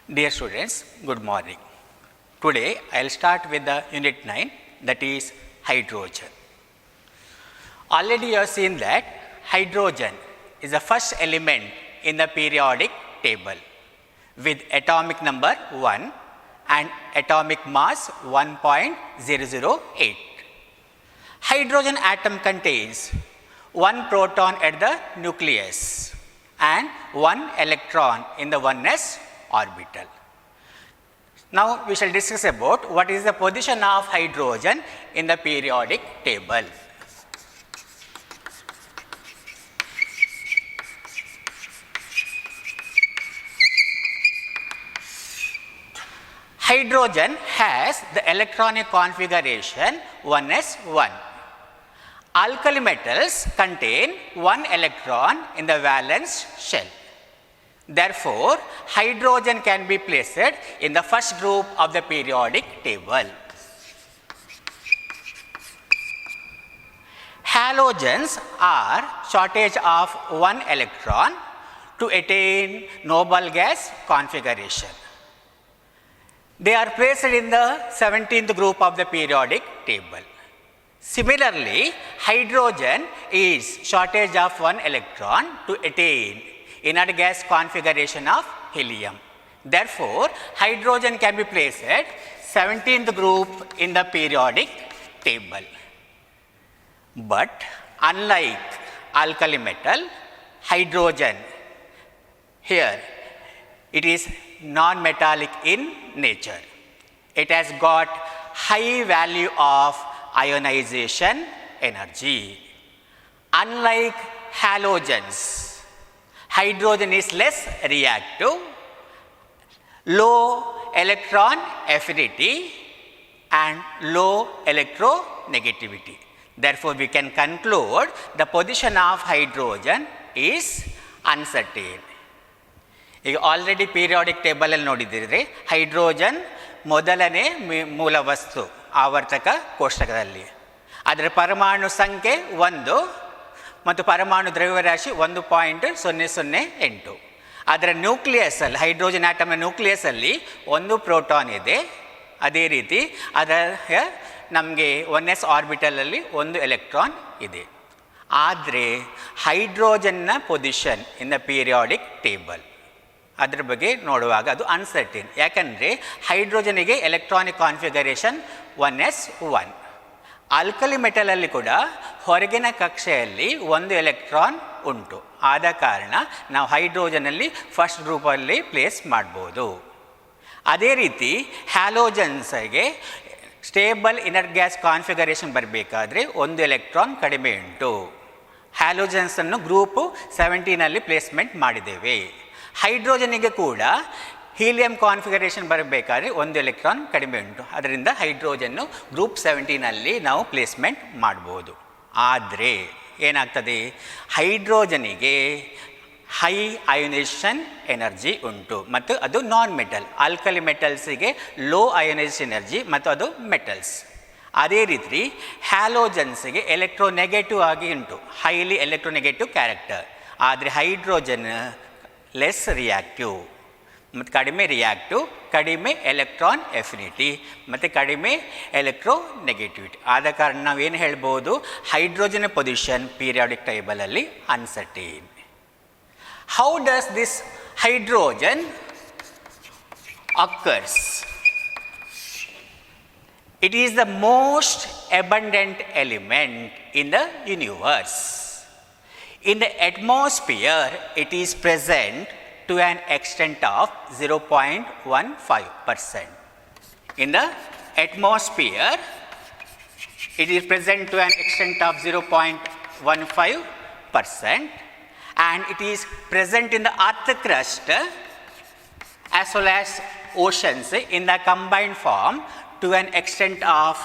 Dear students, good morning. Today I will start with the unit 9, that is hydrogen. Already you have seen that hydrogen is the first element in the periodic table with atomic number 1 and atomic mass 1.008. Hydrogen atom contains one proton at the nucleus and one electron in the 1s orbital. Now, we shall discuss about what is the position of hydrogen in the periodic table. Hydrogen has the electronic configuration 1s1. Alkali metals contain one electron in the valence shell. Therefore, hydrogen can be placed in the first group of the periodic table. Halogens are shortage of one electron to attain noble gas configuration. They are placed in the 17th group of the periodic table. Similarly, hydrogen is shortage of one electron to attain inert gas configuration of helium. Therefore, hydrogen can be placed at 17th group in the periodic table. But unlike alkali metal, hydrogen here it is non-metallic in nature. It has got high value of ionization energy. Unlike halogens, hydrogen is less reactive, low electron affinity and low electronegativity. Therefore, we can conclude the position of hydrogen is uncertain. ಈಗ already periodic ಟೇಬಲಲ್ಲಿ ನೋಡಿದ್ದೀರಿ hydrogen ಮೊದಲನೇ ಮೂಲ ವಸ್ತು ಆವರ್ತಕ ಕೋಷ್ಟಕದಲ್ಲಿ. ಅದರ ಪರಮಾಣು ಸಂಖ್ಯೆ 1 ಮತ್ತು ಪರಮಾಣು ದ್ರವ್ಯರಾಶಿ 1.008. ಅದರ ನ್ಯೂಕ್ಲಿಯಸ್ಸಲ್ಲಿ ಹೈಡ್ರೋಜನ್ ಆಟಮ್ನ ನ್ಯೂಕ್ಲಿಯಸ್ಸಲ್ಲಿ ಒಂದು ಪ್ರೋಟಾನ್ ಇದೆ. ಅದೇ ರೀತಿ ಅದರ ನಮಗೆ 1s ಆರ್ಬಿಟಲಲ್ಲಿ ಒಂದು ಎಲೆಕ್ಟ್ರಾನ್ ಇದೆ. ಆದರೆ ಹೈಡ್ರೋಜನ್ನ position in the periodic table ಅದರ ಬಗ್ಗೆ ನೋಡುವಾಗ ಅದು ಅನ್ಸರ್ಟೇನ್. ಯಾಕಂದರೆ ಹೈಡ್ರೋಜನಿಗೆ ಎಲೆಕ್ಟ್ರಾನಿಕ್ ಕಾನ್ಫಿಗರೇಷನ್ 1s1. ಆಲ್ಕಲಿ ಮೆಟಲಲ್ಲಿ ಕೂಡ ಹೊರಗಿನ ಕಕ್ಷೆಯಲ್ಲಿ ಒಂದು ಎಲೆಕ್ಟ್ರಾನ್ ಉಂಟು. ಆದ ಕಾರಣ ನಾವು ಹೈಡ್ರೋಜನಲ್ಲಿ ಫಸ್ಟ್ ಗ್ರೂಪಲ್ಲಿ ಪ್ಲೇಸ್ ಮಾಡ್ಬೋದು. ಅದೇ ರೀತಿ ಹ್ಯಾಲೋಜನ್ಸ್ಗೆ ಸ್ಟೇಬಲ್ ಇನರ್ ಗ್ಯಾಸ್ ಕಾನ್ಫಿಗರೇಷನ್ ಬರಬೇಕಾದ್ರೆ ಒಂದು ಎಲೆಕ್ಟ್ರಾನ್ ಕಡಿಮೆ ಉಂಟು. ಹ್ಯಾಲೋಜನ್ಸನ್ನು ಗ್ರೂಪು 17ನಲ್ಲಿ ಪ್ಲೇಸ್ಮೆಂಟ್ ಮಾಡಿದ್ದೇವೆ. ಹೈಡ್ರೋಜನಿಗೆ ಕೂಡ ಹೀಲಿಯಂ ಕಾನ್ಫಿಗರೇಷನ್ ಬರಬೇಕಾದ್ರೆ ಒಂದು ಎಲೆಕ್ಟ್ರಾನ್ ಕಡಿಮೆ ಉಂಟು. ಅದರಿಂದ ಹೈಡ್ರೋಜನ್ನು ಗ್ರೂಪ್ 17ನಲ್ಲಿ ನಾವು ಪ್ಲೇಸ್ಮೆಂಟ್ ಮಾಡ್ಬೋದು. ಆದರೆ ಏನಾಗ್ತದೆ, ಹೈಡ್ರೋಜನಿಗೆ ಹೈ ಅಯೋನೈಸೇಷನ್ ಎನರ್ಜಿ ಉಂಟು ಮತ್ತು ಅದು ನಾನ್ ಮೆಟಲ್. ಆಲ್ಕಲಿ ಮೆಟಲ್ಸಿಗೆ ಲೋ ಅಯೋನೈಸೇಷನ್ ಎನರ್ಜಿ ಮತ್ತು ಅದು ಮೆಟಲ್ಸ್. ಅದೇ ರೀತಿ ಹ್ಯಾಲೋಜನ್ಸ್ಗೆ ಎಲೆಕ್ಟ್ರೋನೆಗೆಟಿವ್ ಆಗಿ ಉಂಟು, ಹೈಲಿ ಎಲೆಕ್ಟ್ರೋನೆಗೆಟಿವ್ ಕ್ಯಾರೆಕ್ಟರ್. ಆದರೆ ಹೈಡ್ರೋಜನ್ ಲೆಸ್ ರಿಯಾಕ್ಟಿವ್ ಮತ್ತು ಕಡಿಮೆ ರಿಯಾಕ್ಟಿವ್, ಕಡಿಮೆ ಎಲೆಕ್ಟ್ರಾನ್ ಎಫಿನಿಟಿ ಮತ್ತು ಕಡಿಮೆ ಎಲೆಕ್ಟ್ರೋನೆಗೆಟಿವಿಟಿ. ಆದ ಕಾರಣ ನಾವೇನು ಹೇಳ್ಬೋದು, ಹೈಡ್ರೋಜನ್ ಪೊಸಿಷನ್ ಪೀರಿಯಾಡಿಕ್ ಟೇಬಲಲ್ಲಿ uncertain. How does this hydrogen occurs? It is the most abundant element in the universe. In the atmosphere, it is present to an extent of 0.15%. In the atmosphere, it is present to an extent of 0.15%, and it is present in the earth crust as well as oceans in the combined form to an extent of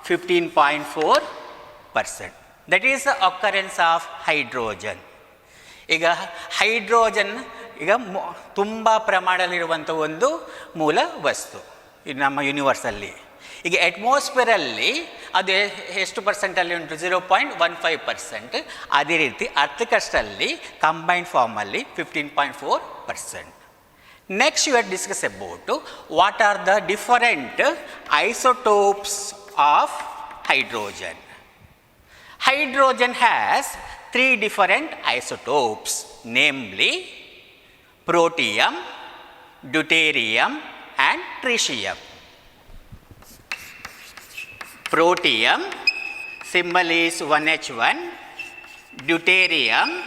15.4%. That is the occurrence of hydrogen. ಈಗ hydrogen ಈಗ ತುಂಬ ಪ್ರಮಾಣದಲ್ಲಿರುವಂಥ ಒಂದು ಮೂಲ ವಸ್ತು ನಮ್ಮ ಯೂನಿವರ್ಸಲ್ಲಿ. ಈಗ ಅಟ್ಮಾಸ್ಫಿಯರಲ್ಲಿ ಅದು ಎಷ್ಟು ಪರ್ಸೆಂಟಲ್ಲಿ ಉಂಟು? 0.15%. ಅದೇ ರೀತಿ ಅರ್ಥ ಕ್ರಸ್ಟಲ್ಲಿ ಕಂಬೈನ್ಡ್ ಫಾರ್ಮಲ್ಲಿ 15.4%. Next, we will discuss about what are the different isotopes of hydrogen. Hydrogen has three different isotopes, namely protium, deuterium and tritium. Protium symbol is 1H1, deuterium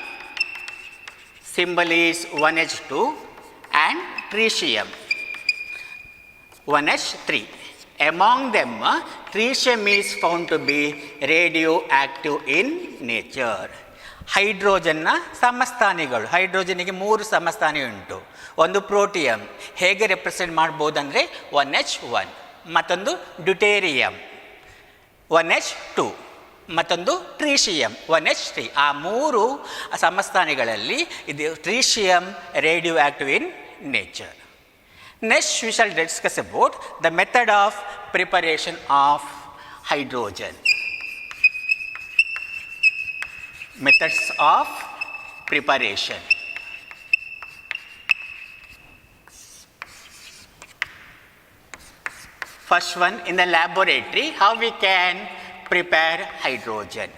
symbol is 1H2 and tritium 1H3. Among them, tritium is found to be radioactive in nature. ಹೈಡ್ರೋಜನ್ನ ಸಮಸ್ಥಾನಿಗಳು, ಹೈಡ್ರೋಜನಿಗೆ 3 ಸಮಸ್ಥಾನಿ ಉಂಟು. ಒಂದು ಪ್ರೋಟಿಯಂ ಹೇಗೆ represent ಮಾಡ್ಬೋದು ಅಂದರೆ 1H1, ಮತ್ತೊಂದು deuterium 1H2, ಮತ್ತೊಂದು tritium 1H3. ಆ 3 ಸಮಸ್ಥಾನಿಗಳಲ್ಲಿ ಇದು tritium radioactive in nature. Next, we shall discuss about the method of preparation of hydrogen. Methods of preparation. First one, in the laboratory, how we can prepare hydrogen.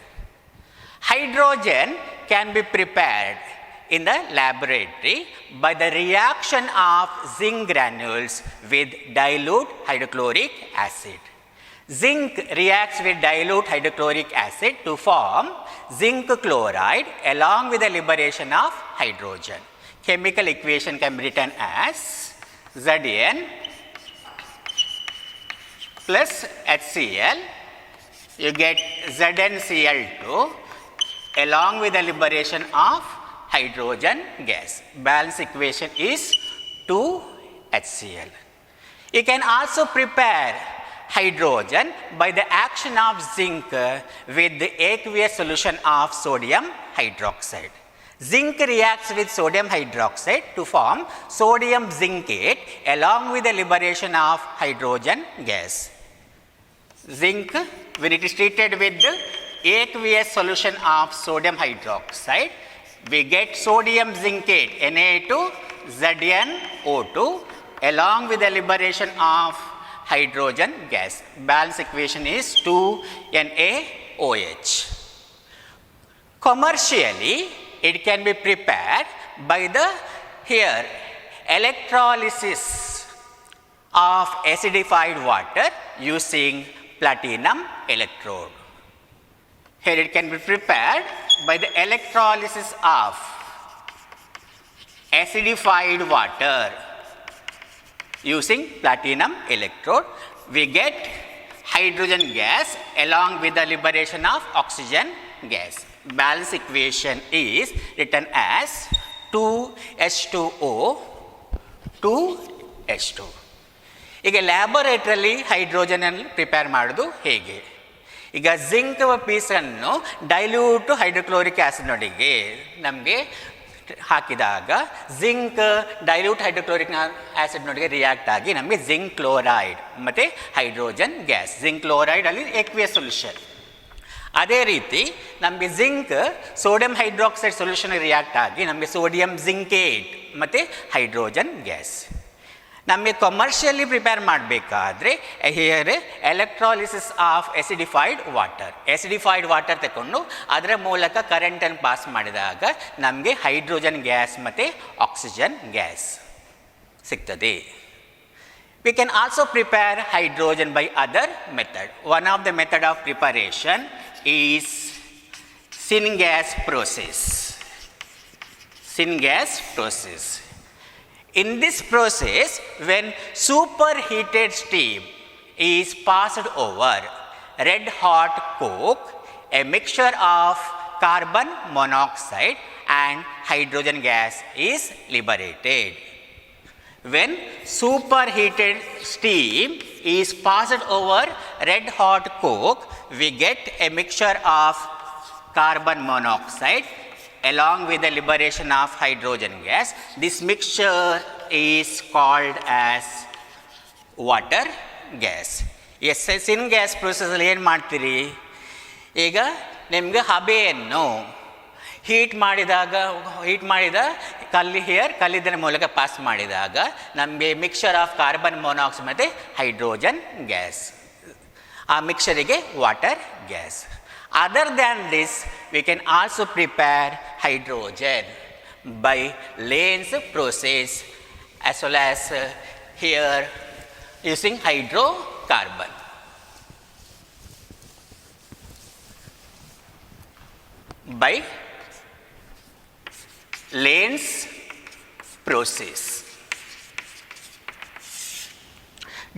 Hydrogen can be prepared in the laboratory by the reaction of zinc granules with dilute hydrochloric acid. Zinc reacts with dilute hydrochloric acid to form zinc chloride along with the liberation of hydrogen. Chemical equation can be written as Zn plus HCl. You get ZnCl2 along with the liberation of hydrogen gas. Balance equation is 2HCl. You can also prepare hydrogen by the action of zinc with the aqueous solution of sodium hydroxide. Zinc reacts with sodium hydroxide to form sodium zincate along with the liberation of hydrogen gas. Zinc, when it is treated with the aqueous solution of sodium hydroxide, we get sodium zincate Na2ZnO2 along with the liberation of hydrogen gas. Balance equation is 2NaOH. Commercially, it can be prepared by the electrolysis of acidified water using platinum electrode. Here it can be prepared by the electrolysis of acidified water using platinum electrode. We get hydrogen gas along with the liberation of oxygen gas. Balance equation is written as 2H2O 2H2. ಈಗ ಲ್ಯಾಬೊರೇಟರಿಯಲ್ಲಿ hydrogen ಅನ್ನು prepare ಮಾಡೋದು ಹೇಗೆ? ಈಗ zinc ಪೀಸನ್ನು dilute hydrochloric ಆ್ಯಸಿಡ್ನೊಂದಿಗೆ ನಮಗೆ ಹಾಕಿದಾಗ zinc dilute hydrochloric ಆ್ಯಸಿಡ್ನೊಂದಿಗೆ react ಆಗಿ ನಮಗೆ zinc chloride ಮತ್ತು ಹೈಡ್ರೋಜನ್ ಗ್ಯಾಸ್. ಜಿಂಕ್ ಕ್ಲೋರೈಡ್ ಅಲ್ಲಿ ಎಕ್ವಿಯಸ್ ಸೊಲ್ಯೂಷನ್. ಅದೇ ರೀತಿ ನಮಗೆ zinc sodium hydroxide solution react ಆಗಿ ನಮಗೆ ಸೋಡಿಯಂ ಜಿಂಕೇಟ್ ಮತ್ತು ಹೈಡ್ರೋಜನ್ ಗ್ಯಾಸ್. ನಮಗೆ ಕಮರ್ಷಿಯಲಿ ಪ್ರಿಪೇರ್ ಮಾಡಬೇಕಾದ್ರೆ ಹಿಯರ್ ಎಲೆಕ್ಟ್ರಾಲಿಸಿಸ್ ಆಫ್ ಎಸಿಡಿಫೈಡ್ ವಾಟರ್ ತಗೊಂಡು ಅದರ ಮೂಲಕ ಕರೆಂಟನ್ನು ಪಾಸ್ ಮಾಡಿದಾಗ ನಮಗೆ ಹೈಡ್ರೋಜನ್ ಗ್ಯಾಸ್ ಮತ್ತು ಆಕ್ಸಿಜನ್ ಗ್ಯಾಸ್ ಸಿಗ್ತದೆ. We can also prepare hydrogen by other method. One of the method of preparation is syngas process. In this process, when superheated steam is passed over red hot coke, a mixture of carbon monoxide and hydrogen gas is liberated. When superheated steam is passed over red hot coke, we get a mixture of carbon monoxide along with the liberation of hydrogen gas. This mixture is called as water gas. Yes, syngas process ಅಲ್ಲಿ ಏನು ಮಾಡ್ತೀರಿ? ಈಗ ನಿಮಗೆ ಹಬೆಯನ್ನು heat ಮಾಡಿದ ಕಲ್ಲಿದ್ದಲ ಮೂಲಕ pass ಮಾಡಿದಾಗ ನಮಗೆ ಮಿಕ್ಸ್ಚರ್ ಆಫ್ ಕಾರ್ಬನ್ ಮೊನಾಕ್ಸೈಡ್ ಮತ್ತು ಹೈಡ್ರೋಜನ್ ಗ್ಯಾಸ್. ಆ ಮಿಕ್ಸ್ಚರಿಗೆ water gas. Other than this, we can also prepare hydrogen by Lenz process as well as here using hydrocarbon. By Lenz process.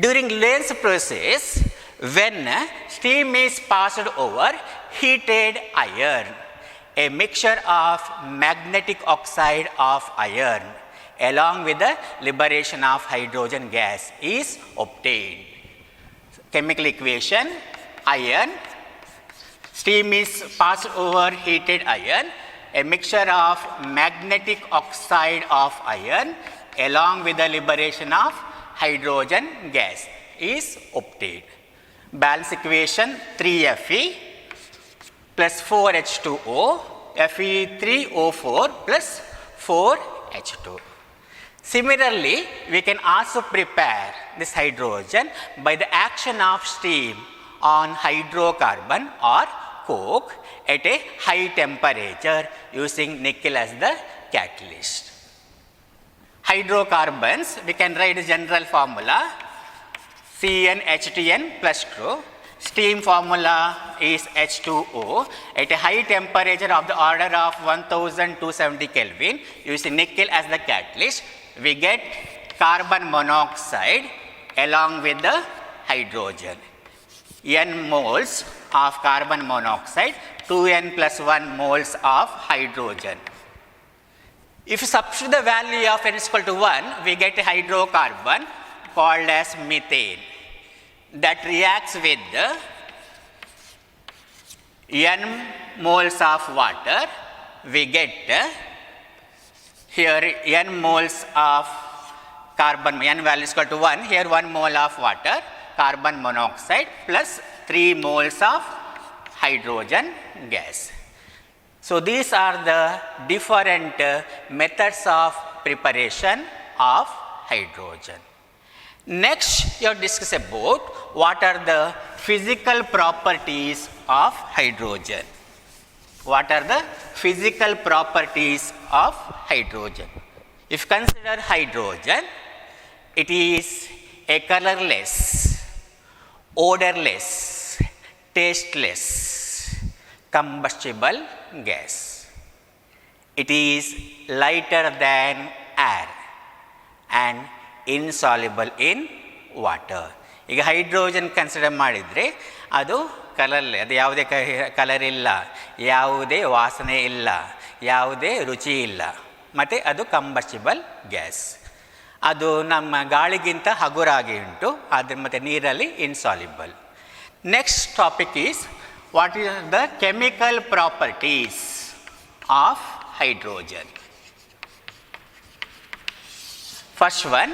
During Lenz process, when steam is passed over heated iron, a mixture of magnetic oxide of iron along with the liberation of hydrogen gas is obtained. Chemical equation: iron, steam is passed over heated iron, a mixture of magnetic oxide of iron along with the liberation of hydrogen gas is obtained. Balance equation: 3Fe plus 4H2O, Fe3O4 plus 4H2. Similarly, we can also prepare this hydrogen by the action of steam on hydrocarbon or coke at a high temperature using nickel as the catalyst. Hydrocarbons, we can write the general formula CnHTN plus 2. Steam formula is H2O. At a high temperature of the order of 1270 Kelvin, using nickel as the catalyst, we get carbon monoxide along with the hydrogen. N moles of carbon monoxide, 2N plus 1 moles of hydrogen. If you substitute the value of N is equal to 1, we get a hydrocarbon called as methane that reacts with the N moles of water. We get here N moles of carbon, N value is equal to 1, here 1 mole of water, carbon monoxide plus 3 moles of hydrogen gas. So these are the different methods of preparation of hydrogen. Next, you have discussed about what are the physical properties of hydrogen. What are the physical properties of hydrogen? If you consider hydrogen, it is a colorless, odorless, tasteless, combustible gas. It is lighter than air and insoluble in water. ಈಗ hydrogen consider ಮಾಡಿದರೆ ಅದು ಕಲರ್ಲೆ, ಅದು ಯಾವುದೇ colour ಇಲ್ಲ, ಯಾವುದೇ ವಾಸನೆ ಇಲ್ಲ, ಯಾವುದೇ ರುಚಿ ಇಲ್ಲ, ಮತ್ತು ಅದು ಕಂಬಸ್ಟಿಬಲ್ ಗ್ಯಾಸ್. ಅದು ನಮ್ಮ ಗಾಳಿಗಿಂತ ಹಗುರಾಗಿ ಉಂಟು, ಅದ್ರ ಮತ್ತು ನೀರಲ್ಲಿ insoluble. Next topic is what is the chemical properties of hydrogen. First one,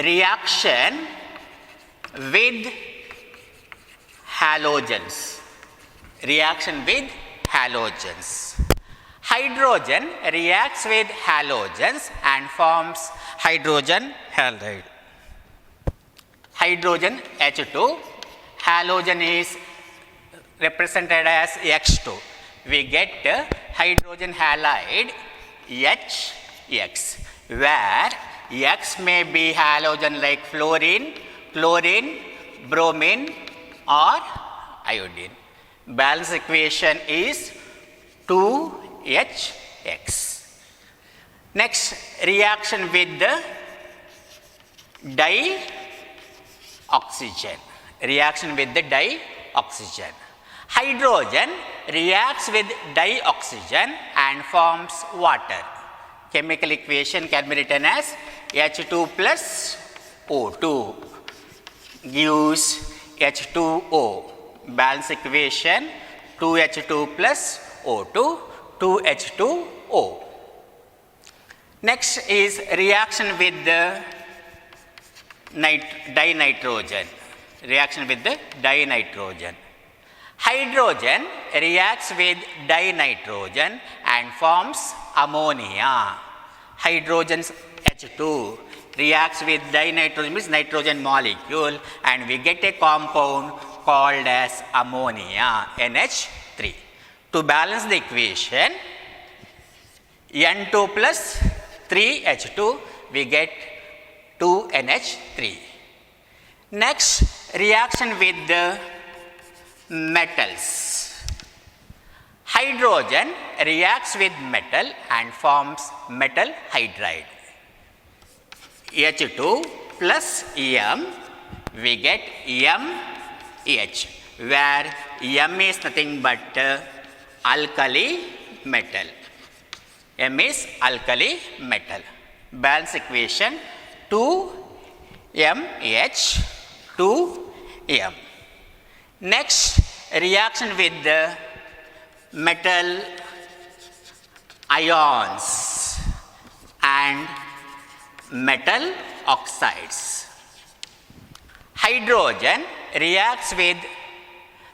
reaction with halogens. Reaction with halogens. Hydrogen reacts with halogens and forms hydrogen halide. Hydrogen H2, halogen is represented as X2. We get hydrogen halide HX, where X may be halogen like fluorine, chlorine, bromine or iodine. Balance equation is 2HX. Next, reaction with the dioxygen. Reaction with the dioxygen. Hydrogen reacts with dioxygen and forms water. Chemical equation can be written as H2 plus O2 gives H2O. Balance equation 2H2 plus O2, 2H2O. Next is reaction with the dinitrogen. Reaction with the dinitrogen. Hydrogen reacts with dinitrogen and forms ammonia. Hydrogen H2 reacts with dinitrogen, means nitrogen molecule, and we get a compound called as ammonia, NH3. To balance the equation, N2 plus 3H2, we get 2NH3. Next, reaction with the metals. Hydrogen reacts with metal and forms metal hydride. H2 plus M, we get MH, where M is nothing but alkali metal. M is alkali metal. Balance equation 2MH 2M. Next, reaction with the metal ions and metal oxides. Hydrogen reacts with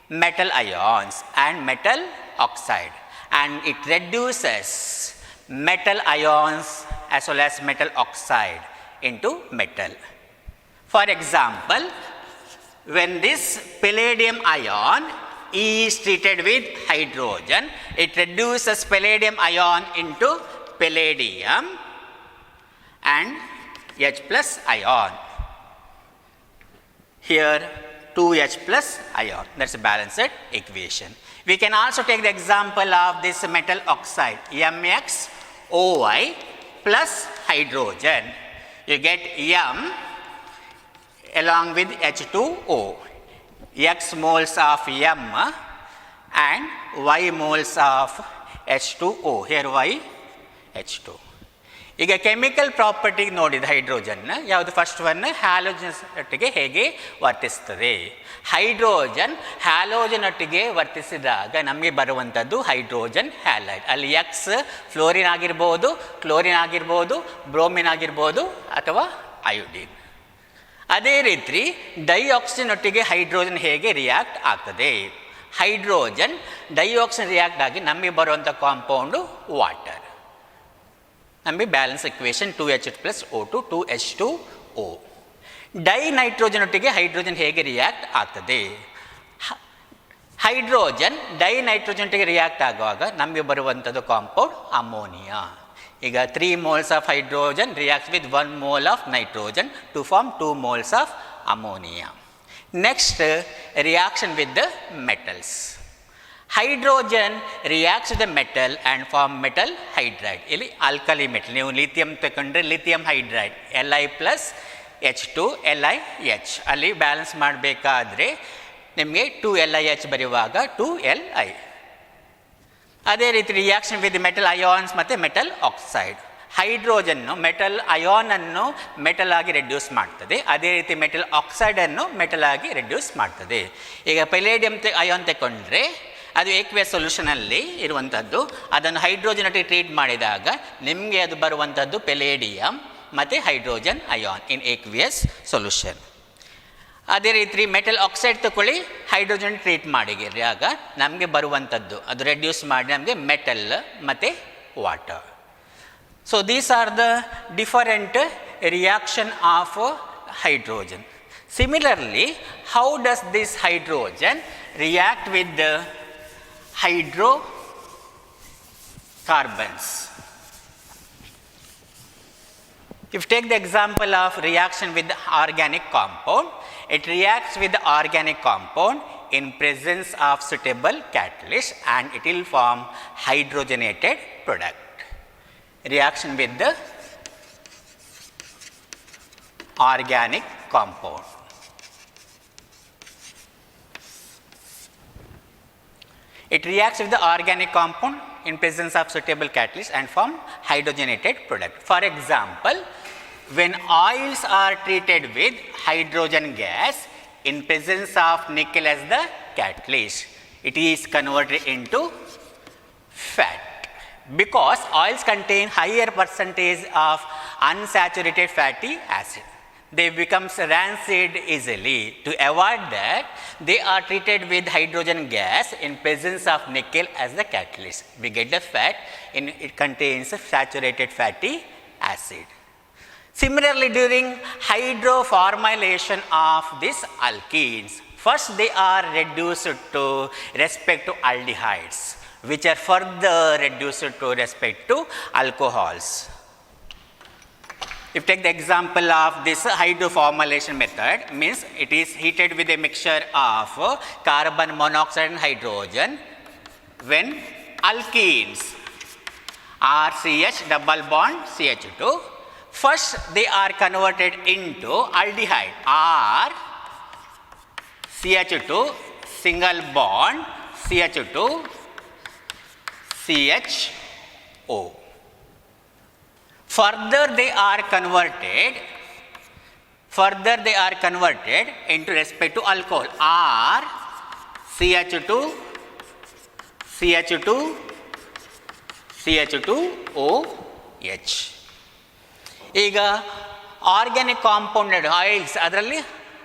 metal ions and metal oxide, and it reduces metal ions as well as metal oxide into metal. For example, when this palladium ion is treated with hydrogen, it reduces palladium ion into palladium and H plus ion. Here 2H plus ion, that is a balanced equation. We can also take the example of this metal oxide, MXOI plus hydrogen. You get M along with H2O, X moles of M and Y moles of H2O, here Y H2. ಈಗ chemical property ನೋಡಿದ hydrogen ಯಾವುದು first one halogen ಒಟ್ಟಿಗೆ ಹೇಗೆ ವರ್ತಿಸ್ತದೆ. Hydrogen halogen ಒಟ್ಟಿಗೆ ವರ್ತಿಸಿದಾಗ ನಮಗೆ ಬರುವಂಥದ್ದು hydrogen halide. ಅಲ್ಲಿ ಎಕ್ಸ್ ಫ್ಲೋರಿನ್ ಆಗಿರ್ಬೋದು, ಕ್ಲೋರಿನ್ ಆಗಿರ್ಬೋದು, ಬ್ರೋಮಿನ್ ಆಗಿರ್ಬೋದು ಅಥವಾ ಅಯೋಡಿನ್. ಅದೇ ರೀತಿ ಡೈಆಕ್ಸಿಜನ್ ಒಟ್ಟಿಗೆ ಹೈಡ್ರೋಜನ್ ಹೇಗೆ ರಿಯಾಕ್ಟ್ ಆಗ್ತದೆ. ಹೈಡ್ರೋಜನ್ ಡೈಆಕ್ಸಿಜನ್ ರಿಯಾಕ್ಟ್ ಆಗಿ ನಮಗೆ ಬರುವಂಥ ಕಾಂಪೌಂಡು ವಾಟರ್. ನಮಗೆ balance equation 2H plus O2 2H2O. Dinitrogen ಒಟ್ಟಿಗೆ ಹೈಡ್ರೋಜನ್ ಹೇಗೆ ರಿಯಾಕ್ಟ್ ಆಗ್ತದೆ. ಹೈಡ್ರೋಜನ್ ಡೈನೈಟ್ರೋಜನ್ ಒಟ್ಟಿಗೆ ರಿಯಾಕ್ಟ್ ಆಗುವಾಗ ನಮಗೆ ಬರುವಂಥದ್ದು ಕಾಂಪೌಂಡ್ ಅಮೋನಿಯಾ. ಈಗ 3 moles of hydrogen reacts with 1 mole of nitrogen to form 2 moles of ammonia. Next, reaction with the metals. Hydrogen reacts with the metal and form metal hydride. ಇಲ್ಲಿ alkali metal. ನೀವು lithium ತಗೊಂಡ್ರೆ lithium hydride Li plus H2 LiH. ಅಲ್ಲಿ balance ಮಾಡಬೇಕಾದ್ರೆ ನಿಮಗೆ 2LiH ಬರೆಯುವಾಗ 2Li. ಅದೇ ರೀತಿ reaction with metal ions ಮತ್ತು ಮೆಟಲ್ ಆಕ್ಸೈಡ್. ಹೈಡ್ರೋಜನ್ನು ಮೆಟಲ್ ಅಯಾನನ್ನು ಮೆಟಲ್ ಆಗಿ ರೆಡ್ಯೂಸ್ ಮಾಡ್ತದೆ. ಅದೇ ರೀತಿ ಮೆಟಲ್ ಆಕ್ಸೈಡನ್ನು ಮೆಟಲ್ ಆಗಿ ರೆಡ್ಯೂಸ್ ಮಾಡ್ತದೆ. ಈಗ ಪೆಲೇಡಿಯಂ ಅಯಾನ್ ತಗೊಂಡ್ರೆ ಅದು ಏಕ್ವಿಯಸ್ ಸೊಲ್ಯೂಷನಲ್ಲಿ ಇರುವಂಥದ್ದು. ಅದನ್ನು ಹೈಡ್ರೋಜನ್ ಒಟ್ಟಿಗೆ ಟ್ರೀಟ್ ಮಾಡಿದಾಗ ನಿಮಗೆ ಅದು ಬರುವಂಥದ್ದು ಪೆಲೇಡಿಯಂ ಮತ್ತು ಹೈಡ್ರೋಜನ್ ಅಯಾನ್ ಇನ್ ಏಕ್ವಿಯಸ್ ಸೊಲ್ಯೂಷನ್. ಅದೇ ರೀತಿ ಮೆಟಲ್ ಆಕ್ಸೈಡ್ ತಗೊಳ್ಳಿ, ಹೈಡ್ರೋಜನ್ ಟ್ರೀಟ್ ಮಾಡಿದಾಗ ನಮಗೆ ಬರುವಂಥದ್ದು ಅದು ರೆಡ್ಯೂಸ್ ಮಾಡಿ ನಮಗೆ ಮೆಟಲ್ ಮತ್ತು water. So these are the different reaction of hydrogen. Similarly, how does this hydrogen react with the hydrocarbons? If you take the example of reaction with the organic compound, it reacts with the organic compound in presence of suitable catalyst and it will form hydrogenated product. Reaction with the organic compound. It reacts with the organic compound in presence of suitable catalyst and form hydrogenated product. For example, when oils are treated with hydrogen gas in presence of nickel as the catalyst, it is converted into fat because oils contain higher percentage of unsaturated fatty acid. they becomes rancid easily. To avoid that, they are treated with hydrogen gas in presence of nickel as the catalyst. We get the fat, it contains saturated fatty acid. Similarly, during hydroformylation of these alkenes, first they are reduced to respect to aldehydes, which are further reduced to respect to alcohols. If you take the example of this hydroformylation method, means it is heated with a mixture of carbon monoxide and hydrogen. When alkenes RCH double bond CH2, first they are converted into aldehyde R CH2 single bond CH2 CHO. Further they are converted into respect to alcohol R CH2 CH2 CH2OH. ಈಗ organic compounded oils ಅದರಲ್ಲಿ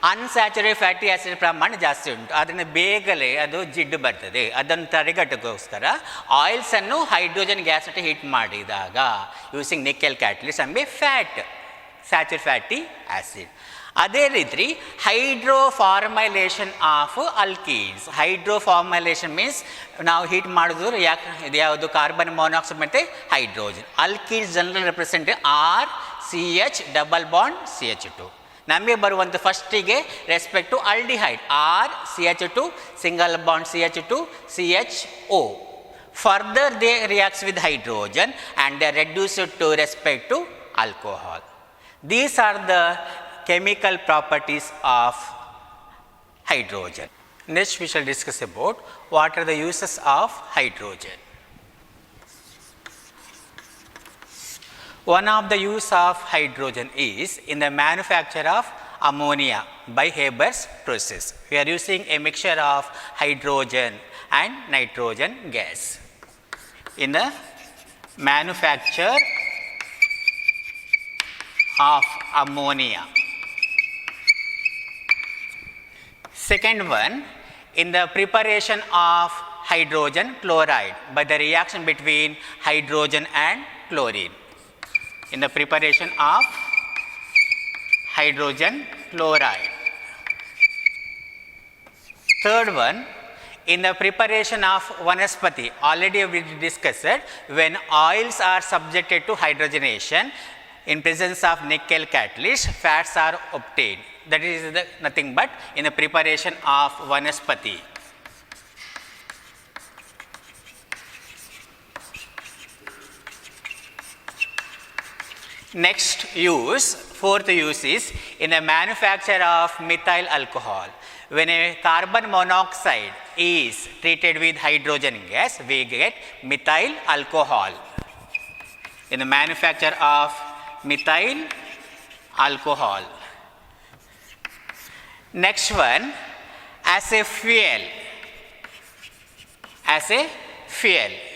unsaturated fatty acid ಪ್ರಮಾಣ ಜಾಸ್ತಿ ಉಂಟು, ಅದನ್ನು ಬೇಗನೆ ಅದು ಜಿಡ್ಡು ಬರ್ತದೆ. ಅದನ್ನು ತಡೆಗಟ್ಟೋಕ್ಕೋಸ್ಕರ ಆಯಿಲ್ಸನ್ನು ಹೈಡ್ರೋಜನ್ ಗ್ಯಾಸ್ ಅಟ್ಟು ಹೀಟ್ ಮಾಡಿದಾಗ ಯೂಸಿಂಗ್ ನಿಕೆಲ್ ಕ್ಯಾಟಲಿಸ್ಟ್ ನಮಗೆ ಫ್ಯಾಟ್ ಸ್ಯಾಚುರೇಟೆಡ್ ಫ್ಯಾಟಿ ಆ್ಯಸಿಡ್. ಅದೇ ರೀತಿ hydroformylation of alkenes. Hydroformylation means ನಾವು ಹೀಟ್ ಮಾಡೋದು ಯಾವುದು ಕಾರ್ಬನ್ ಮೊನಾಕ್ಸೈಡ್ ಮತ್ತು hydrogen. Alkenes general represent R C H double bond CH2. ನಮಗೆ ಬರುವಂಥ ಫಸ್ಟಿಗೆ respect to aldehyde R CH2 single bond CH2 CHO. Further they reacts with hydrogen and they reduce to respect to alcohol. These are the chemical properties of hydrogen. Next we shall discuss about what are the uses of hydrogen. One of the use of hydrogen is in the manufacture of ammonia by Haber's process. We are using a mixture of hydrogen and nitrogen gas in the manufacture of ammonia. Second one, in the preparation of hydrogen chloride by the reaction between hydrogen and chlorine. In the preparation of hydrogen chloride. Third one, in the preparation of vanaspati. Already we discussed when oils are subjected to hydrogenation in presence of nickel catalyst, fats are obtained. That is nothing but in the preparation of vanaspati. Next use, fourth use is in the manufacture of methyl alcohol. When a carbon monoxide is treated with hydrogen gas, we get methyl alcohol. In the manufacture of methyl alcohol. Next one, as a fuel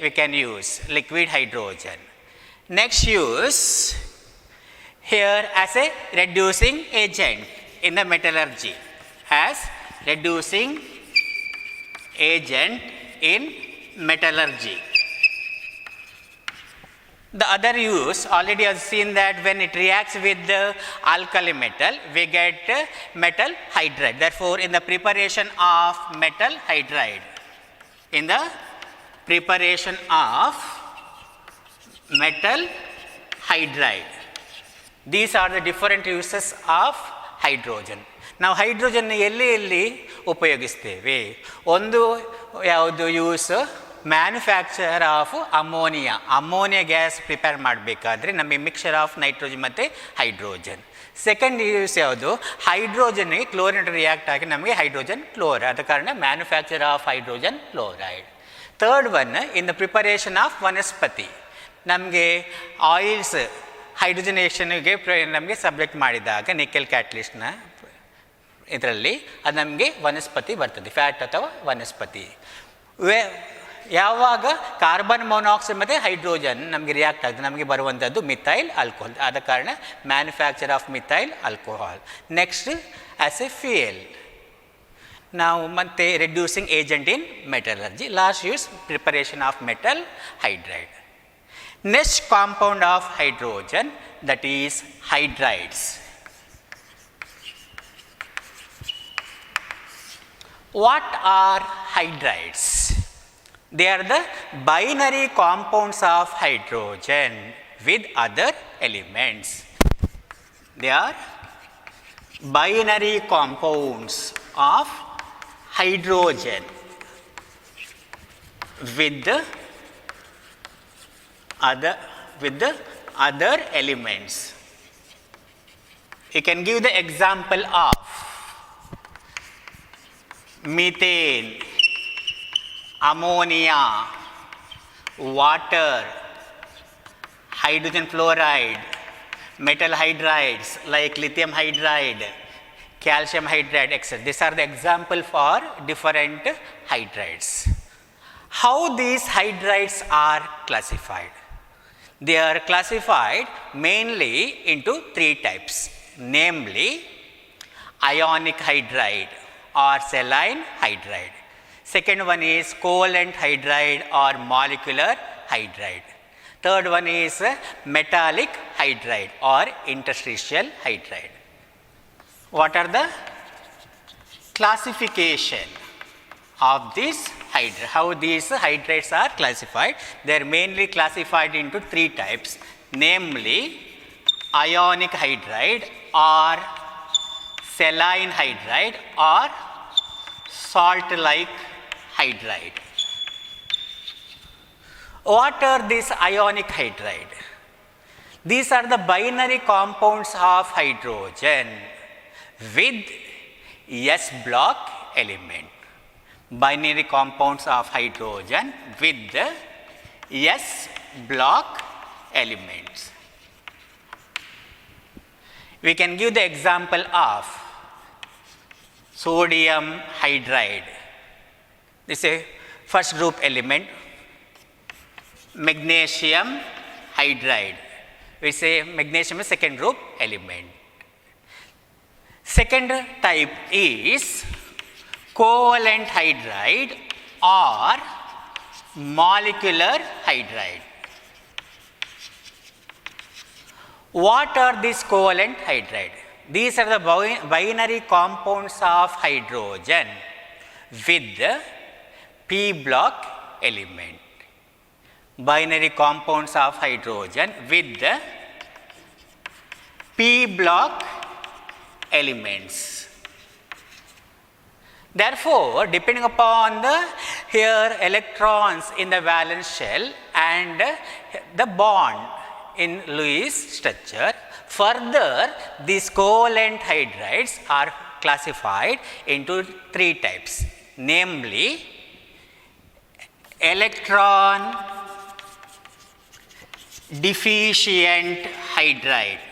we can use liquid hydrogen. Next use here as a reducing agent in the metallurgy, as reducing agent in metallurgy. The other use, already I have seen that when it reacts with the alkali metal, we get metal hydride. Therefore, in the preparation of metal hydride, in the preparation of metal hydride, these are the different uses of hydrogen. ನಾವು hydrogen ಎಲ್ಲಿ ಉಪಯೋಗಿಸ್ತೇವೆ? ಒಂದು ಯಾವುದು use manufacture of ammonia gas prepare ಮಾಡಬೇಕಾದ್ರೆ ನಮಗೆ mixer of nitrogen ಮತ್ತು hydrogen. Second use ಯಾವುದು? ಹೈಡ್ರೋಜನ್ಗೆ chlorine react ಆಗಿ ನಮಗೆ ಹೈಡ್ರೋಜನ್ ಕ್ಲೋರೈಡ್, ಆದ ಕಾರಣ manufacture of hydrogen chloride. Third one, in the preparation of ವನಸ್ಪತಿ, ನಮಗೆ ಆಯಿಲ್ಸ್ ಹೈಡ್ರೋಜನೇಷನ್ಗೆ ನಮಗೆ ಸಬ್ಜೆಕ್ಟ್ ಮಾಡಿದಾಗ ನಿಕೆಲ್ ಕ್ಯಾಟಲಿಸ್ಟ್ನ ಇದರಲ್ಲಿ ಅದು ನಮಗೆ ವನಸ್ಪತಿ ಬರ್ತದೆ, ಫ್ಯಾಟ್ ಅಥವಾ ವನಸ್ಪತಿ. ಯಾವಾಗ ಕಾರ್ಬನ್ ಮೊನಾಕ್ಸೈಡ್ ಮತ್ತು ಹೈಡ್ರೋಜನ್ ನಮಗೆ ರಿಯಾಕ್ಟ್ ಆಗ್ತದೆ ನಮಗೆ ಬರುವಂಥದ್ದು ಮಿಥೈಲ್ ಆಲ್ಕೋಹಾಲ್. ಆದ ಕಾರಣ manufacture of methyl alcohol. Next as A fuel ನಾವು ಮತ್ತೆ reducing agent in metallurgy. Last use preparation of metal hydride. Next compound of hydrogen that is hydrides. What are hydrides? They are the binary compounds of hydrogen with other elements. They are binary compounds of hydrogen with the other elements. You can give the example of methane, ammonia, water, hydrogen fluoride, metal hydrides like lithium hydride, calcium hydride, etc. These are the example for different hydrides. How these hydrides are classified? They are classified mainly into three types, namely ionic hydride or saline hydride. Second one is covalent hydride or molecular hydride. Third one is metallic hydride or interstitial hydride. What are the classification of this hydride? How these hydrides are classified? They are mainly classified into three types, namely ionic hydride or saline hydride or salt-like hydride. What are these ionic hydride? These are the binary compounds of hydrogen with S block element. Binary compounds of hydrogen with the S block elements. We can give the example of sodium hydride. This is a first group element. Magnesium hydride. We say magnesium is second group element. Second type is covalent hydride or molecular hydride. What are these covalent hydride? These are the binary compounds of hydrogen with the P block element. Binary compounds of hydrogen with the P block elements. Therefore, depending upon the here electrons in the valence shell and the bond in Lewis structure, further these covalent hydrides are classified into three types, namely electron deficient hydride.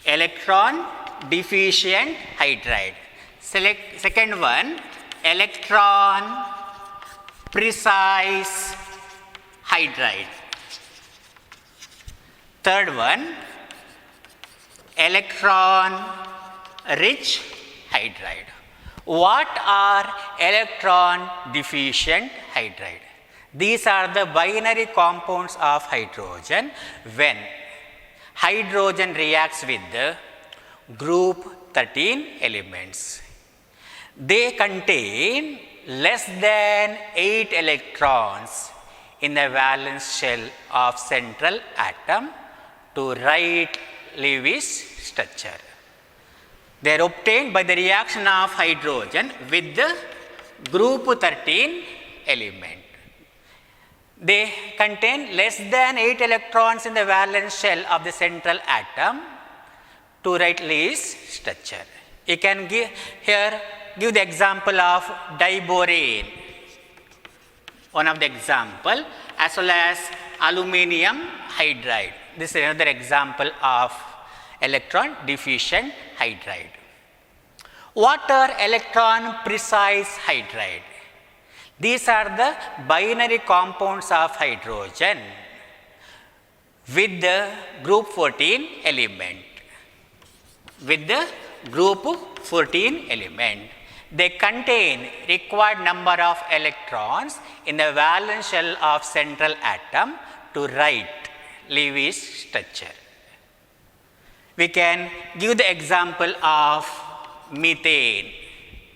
Electron deficient hydride. Second one, electron precise hydride. Third one, electron rich hydride. What are electron deficient hydride? These are the binary compounds of hydrogen when hydrogen reacts with the group 13 elements. They contain less than 8 electrons in the valence shell of central atom to write Lewis structure. They are obtained by the reaction of hydrogen with the group 13 element. They contain less than 8 electrons in the valence shell of the central atom to write Lewis structure. You can give the example of diborane, one of the example, as well as aluminium hydride. This is another example of electron deficient hydride. What are electron precise hydride? These are the binary compounds of hydrogen with the group 14 element. With the group 14 element. They contain required number of electrons in the valence shell of central atom to write Lewis structure. We can give the example of methane,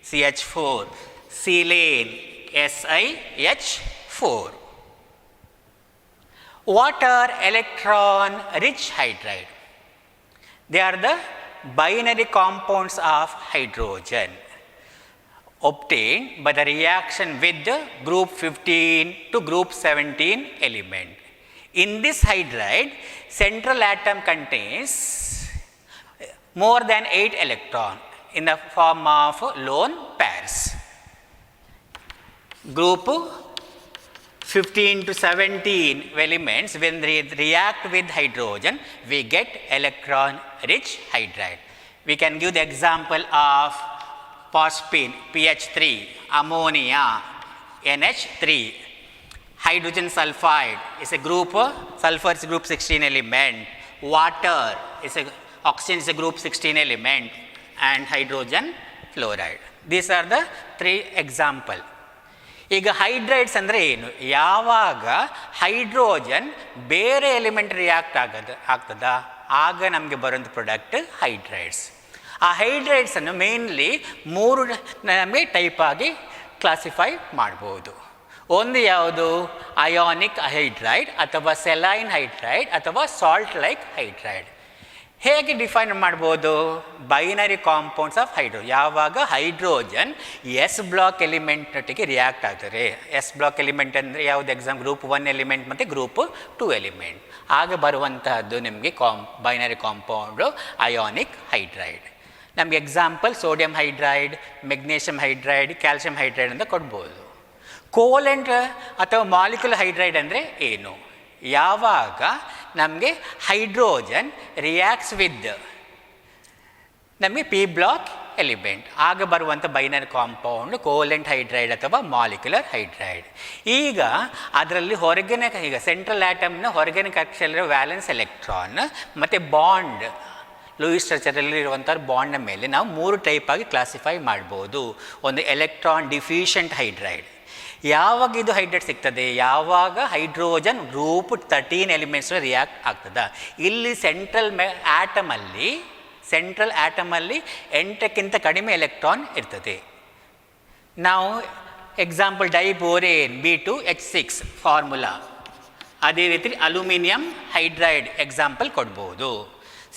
CH4, silane, SiH4. What are electron rich hydride? They are the binary compounds of hydrogen obtained by the reaction with the group 15 to group 17 element. In this hydride, central atom contains more than 8 electrons in the form of lone pairs. Group 15 to 17 elements, when they react with hydrogen, we get electron rich hydride. We can give the example of phosphine, PH3, ammonia, NH3, hydrogen sulfide is a group, sulfur is a group 16 element, water is a, oxygen is a group 16 element, and hydrogen fluoride. These are the 3 examples. ಈಗ hydrides ಅಂದರೆ ಏನು? ಯಾವಾಗ hydrogen ಬೇರೆ element react ಆಗ್ತದ ಆಗ ನಮಗೆ ಬರೋಂಥ product hydrides. ಆ ಹೈಡ್ರೈಡ್ಸನ್ನು ಮೇನ್ಲಿ 3 ನಮಗೆ ಟೈಪ್ ಆಗಿ ಕ್ಲಾಸಿಫೈ ಮಾಡ್ಬೋದು. ಒಂದು ಯಾವುದು? ಅಯಾನಿಕ್ ಹೈಡ್ರೈಡ್ ಅಥವಾ ಸೆಲೈನ್ ಹೈಡ್ರೈಡ್ ಅಥವಾ ಸಾಲ್ಟ್ ಲೈಕ್ ಹೈಡ್ರೈಡ್. ಹೇಗೆ ಡಿಫೈನ್ ಮಾಡ್ಬೋದು? Binary compounds of hydrogen. ಯಾವಾಗ ಹೈಡ್ರೋಜನ್ ಎಸ್ ಬ್ಲಾಕ್ ಎಲಿಮೆಂಟ್ನೊಟ್ಟಿಗೆ ರಿಯಾಕ್ಟ್ ಆಗ್ತಾರೆ. ಎಸ್ ಬ್ಲಾಕ್ ಎಲಿಮೆಂಟ್ ಅಂದರೆ ಯಾವುದು? ಎಕ್ಸಾಮ್ ಗ್ರೂಪ್ 1 ಎಲಿಮೆಂಟ್ ಮತ್ತು ಗ್ರೂಪ್ 2 ಎಲಿಮೆಂಟ್. ಆಗ ಬರುವಂತಹದ್ದು ನಿಮಗೆ ಬೈನರಿ ಕಾಂಪೌಂಡು ಅಯಾನಿಕ್ ಹೈಡ್ರೈಡ್. ನಮಗೆ example sodium hydride, magnesium hydride, calcium hydride ಅಂತ ಕೊಡ್ಬೋದು. ಕೋಲೆಂಟ್ ಅಥವಾ ಮಾಲಿಕ್ಯುಲರ್ ಹೈಡ್ರೈಡ್ ಅಂದರೆ ಏನು? ಯಾವಾಗ ನಮಗೆ ಹೈಡ್ರೋಜನ್ ರಿಯಾಕ್ಟ್ಸ್ ವಿತ್ ನಮಗೆ ಪಿ ಬ್ಲಾಕ್ ಎಲಿಮೆಂಟ್ ಆಗ ಬರುವಂಥ ಬೈನರಿ ಕಾಂಪೌಂಡ್ ಕೋಲೆಂಟ್ ಹೈಡ್ರೈಡ್ ಅಥವಾ ಮಾಲಿಕ್ಯುಲರ್ ಹೈಡ್ರೈಡ್. ಈಗ ಅದರಲ್ಲಿ ಹೊರಗಿನ, ಈಗ ಸೆಂಟ್ರಲ್ ಆಟಮ್ನ ಹೊರಗಿನ ಕಕ್ಷೆಯಲ್ಲಿರೋ ವ್ಯಾಲೆನ್ಸ್ ಎಲೆಕ್ಟ್ರಾನ್ ಮತ್ತು ಬಾಂಡ್ ಲೂಯಿಸ್ ಸ್ಟ್ರಕ್ಚರಲ್ಲಿ ಇರುವಂಥ ಬಾಂಡ್ನ ಮೇಲೆ ನಾವು 3 ಟೈಪ್ ಆಗಿ ಕ್ಲಾಸಿಫೈ ಮಾಡ್ಬೋದು. ಒಂದು ಎಲೆಕ್ಟ್ರಾನ್ ಡಿಫಿಷಿಯೆಂಟ್ ಹೈಡ್ರೈಡ್. ಯಾವಾಗ ಇದು ಹೈಡ್ರೈಡ್ ಸಿಗ್ತದೆ? ಯಾವಾಗ ಹೈಡ್ರೋಜನ್ ಗ್ರೂಪ್ 13 ಎಲಿಮೆಂಟ್ಸ್ ರಿಯಾಕ್ಟ್ ಆಗ್ತದೆ. ಇಲ್ಲಿ ಸೆಂಟ್ರಲ್ ಆಟಮಲ್ಲಿ 8ಕ್ಕಿಂತ ಕಡಿಮೆ ಎಲೆಕ್ಟ್ರಾನ್ ಇರ್ತದೆ. ನಾವು ಎಕ್ಸಾಂಪಲ್ ಡೈಬೋರೇನ್ B2H6 ಫಾರ್ಮುಲಾ. ಅದೇ ರೀತಿ ಅಲ್ಯೂಮಿನಿಯಂ ಹೈಡ್ರೈಡ್ ಎಕ್ಸಾಂಪಲ್ ಕೊಡ್ಬೋದು.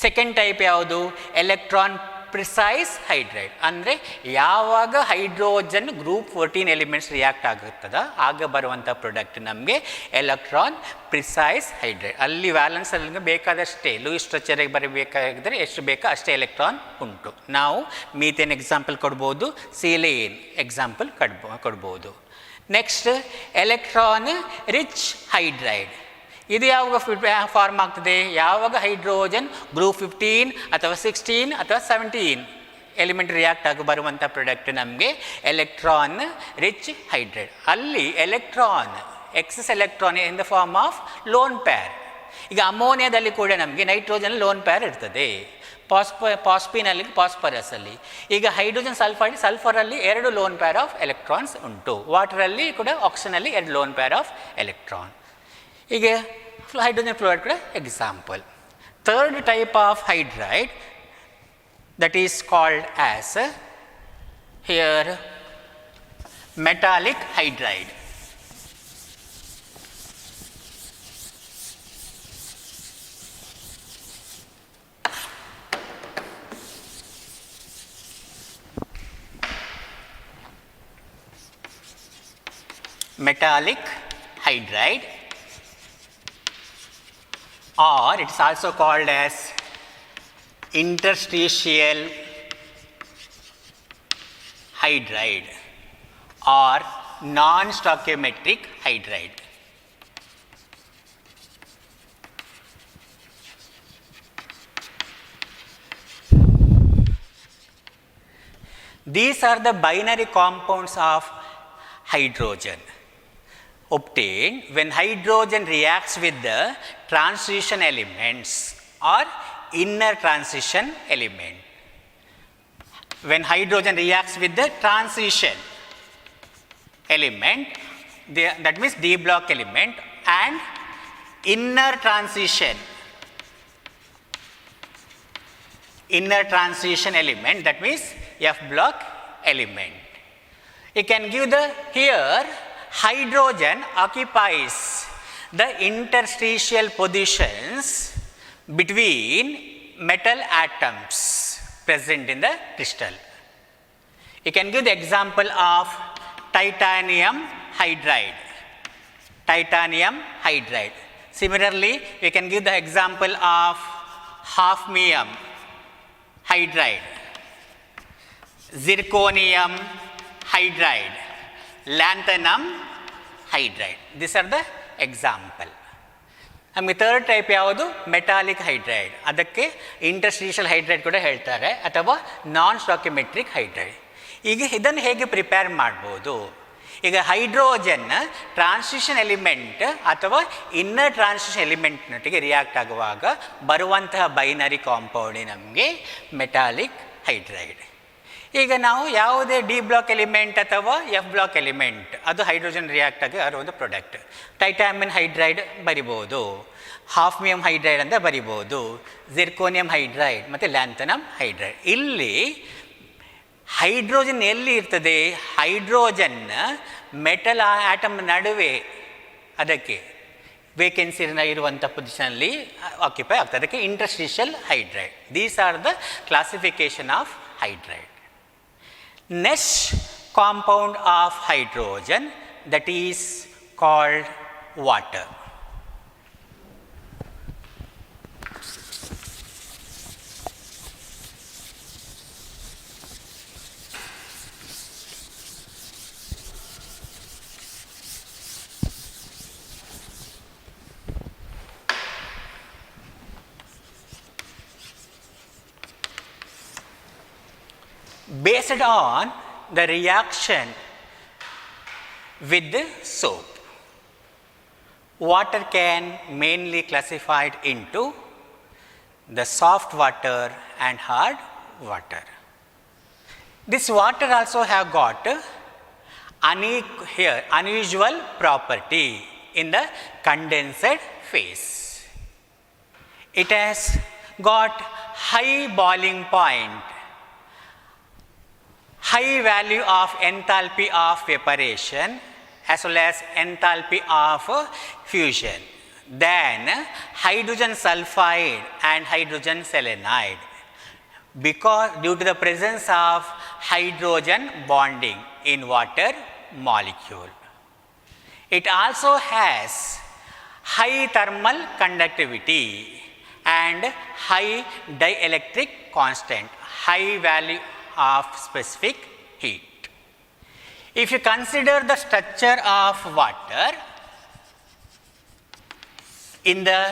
ಸೆಕೆಂಡ್ ಟೈಪ್ ಯಾವುದು? Electron precise hydride. ಅಂದರೆ ಯಾವಾಗ ಹೈಡ್ರೋಜನ್ ಗ್ರೂಪ್ 14 ಎಲಿಮೆಂಟ್ಸ್ ರಿಯಾಕ್ಟ್ ಆಗುತ್ತದ ಆಗ ಬರುವಂಥ ಪ್ರಾಡಕ್ಟ್ ನಮಗೆ ಎಲೆಕ್ಟ್ರಾನ್ ಪ್ರಿಸೈಸ್ ಹೈಡ್ರೈಡ್. ಅಲ್ಲಿ ವ್ಯಾಲೆನ್ಸಲ್ಲಿ ಬೇಕಾದಷ್ಟೇ ಲೂಯಿಸ್ ಸ್ಟ್ರಕ್ಚರಿಗೆ ಬರಬೇಕಾಗಿದ್ದರೆ ಎಷ್ಟು ಬೇಕೋ ಅಷ್ಟೇ ಎಲೆಕ್ಟ್ರಾನ್ ಉಂಟು. ನಾವು ಮೀಥೇನ್ ಎಕ್ಸಾಂಪಲ್ ಕೊಡ್ಬೋದು, ಸಿಲೇನ್ ಎಕ್ಸಾಂಪಲ್ ಕೊಡ್ಬೋದು. Next electron rich hydride. ಇದು ಯಾವಾಗ ಫಾರ್ಮ್ ಆಗ್ತದೆ? ಯಾವಾಗ ಹೈಡ್ರೋಜನ್ ಗ್ರೂಪ್ 15 ಅಥವಾ 16 ಅಥವಾ 17 ಎಲಿಮೆಂಟ್ ರಿಯಾಕ್ಟ್ ಆಗಿ ಬರುವಂಥ ಪ್ರಾಡಕ್ಟ್ ನಮಗೆ ಎಲೆಕ್ಟ್ರಾನ್ ರಿಚ್ ಹೈಡ್ರೈಡ್. ಅಲ್ಲಿ electron excess electron in the form of lone pair. ಈಗ ಅಮೋನಿಯಾದಲ್ಲಿ ಕೂಡ ನಮಗೆ ನೈಟ್ರೋಜನ್ ಲೋನ್ ಪೇರ್ ಇರ್ತದೆ, ಫಾಸ್ಫಿನಲ್ಲಿ ಫಾಸ್ಫರಸಲ್ಲಿ. ಈಗ ಹೈಡ್ರೋಜನ್ ಸಲ್ಫೈಡ್ ಸಲ್ಫರಲ್ಲಿ 2 ಲೋನ್ ಪೇರ್ ಆಫ್ ಎಲೆಕ್ಟ್ರಾನ್ಸ್ ಉಂಟು. ವಾಟರಲ್ಲಿ ಕೂಡ ಆಕ್ಸಿಜನಲ್ಲಿ 2 ಲೋನ್ ಪೇರ್ ಆಫ್ ಎಲೆಕ್ಟ್ರಾನ್. ಈಗ hydrogen fluoride ಕೂಡ example. Third type of hydride that is called as here metallic hydride. Metallic hydride, or it is also called as interstitial hydride or non-stoichiometric hydride. These are the binary compounds of hydrogen obtained when hydrogen reacts with the transition elements or inner transition element. When hydrogen reacts with the transition element, that means D block element, and inner transition element, that means F block element. You can give the here hydrogen occupies the interstitial positions between metal atoms present in the crystal. You can give the example of titanium hydride. Similarly, we can give the example of hafnium hydride, zirconium hydride, lanthanum hydride. These are the example. ನಮಗೆ third type ಯಾವುದು metallic hydride, ಅದಕ್ಕೆ interstitial hydride ಕೂಡ ಹೇಳ್ತಾರೆ ಅಥವಾ ನಾನ್ ಸ್ಟಾಕಿಮೆಟ್ರಿಕ್ hydride. ಈಗ ಇದನ್ನು ಹೇಗೆ prepare ಮಾಡ್ಬೋದು? ಈಗ ಹೈಡ್ರೋಜನ್ ಟ್ರಾನ್ಸಿಷನ್ ಎಲಿಮೆಂಟ್ ಅಥವಾ ಇನ್ನರ್ ಟ್ರಾನ್ಸಿಷನ್ ಎಲಿಮೆಂಟ್ನೊಟ್ಟಿಗೆ ರಿಯಾಕ್ಟ್ ಆಗುವಾಗ ಬರುವಂತಹ ಬೈನರಿ ಕಾಂಪೌಂಡ್ ನಮಗೆ ಮೆಟಾಲಿಕ್ ಹೈಡ್ರೈಡ್. ಈಗ ನಾವು ಯಾವುದೇ ಡಿ ಬ್ಲಾಕ್ ಎಲಿಮೆಂಟ್ ಅಥವಾ ಎಫ್ ಬ್ಲಾಕ್ ಎಲಿಮೆಂಟ್ ಅದು ಹೈಡ್ರೋಜನ್ ರಿಯಾಕ್ಟ್ ಆಗಿ ಬರೋ ಒಂದು ಪ್ರಾಡಕ್ಟ್. ಟೈಟಾಮಿನ್ ಹೈಡ್ರೈಡ್ ಬರಿಬೋದು, ಹಾಫ್ನಿಯಂ ಹೈಡ್ರೈಡ್ ಅಂತ ಬರಿಬೋದು, ಜಿರ್ಕೋನಿಯಂ ಹೈಡ್ರೈಡ್ ಮತ್ತು ಲ್ಯಾಂಥನಮ್ ಹೈಡ್ರೈಡ್. ಇಲ್ಲಿ ಹೈಡ್ರೋಜನ್ ಎಲ್ಲಿ ಇರ್ತದೆ? ಹೈಡ್ರೋಜನ್ ಮೆಟಲ್ ಆಟಮ್ ನಡುವೆ ಅದಕ್ಕೆ ವೇಕೆನ್ಸಿ ಇರುವಂಥ ಪೊಸಿಷನಲ್ಲಿ ಆಕ್ಯುಪೈ ಆಗ್ತದೆ. ಅದಕ್ಕೆ interstitial hydride. These are the classification of hydride. Next compound of hydrogen, that is called water. Based on the reaction with the soap, water can mainly classified into the soft water and hard water. This water also have got unusual property in the condensed phase. It has got high boiling point, high value of enthalpy of evaporation as well as enthalpy of fusion than hydrogen sulfide and hydrogen selenide, because due to the presence of hydrogen bonding in water molecule. It also has high thermal conductivity and high dielectric constant, high value of specific heat. If you consider the structure of water, in the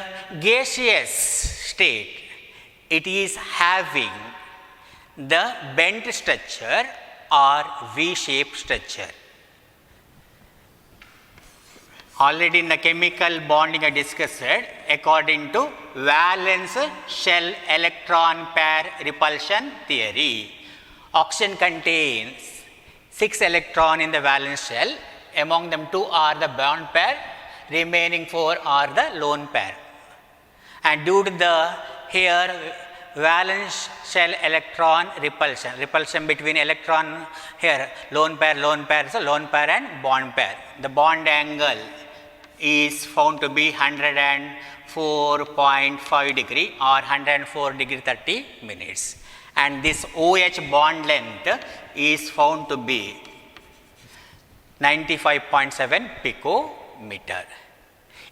gaseous state, it is having the bent structure or V-shaped structure. Already in the chemical bonding I discussed, according to valence shell electron pair repulsion theory, oxygen contains 6 electrons in the valence shell. Among them 2 are the bond pair, remaining 4 are the lone pair. And due to the here valence shell electron repulsion between electron here lone pair, so lone pair and bond pair, the bond angle is found to be 104.5 degree or 104 degree 30 minutes. And this OH bond length is found to be 95.7 picometer.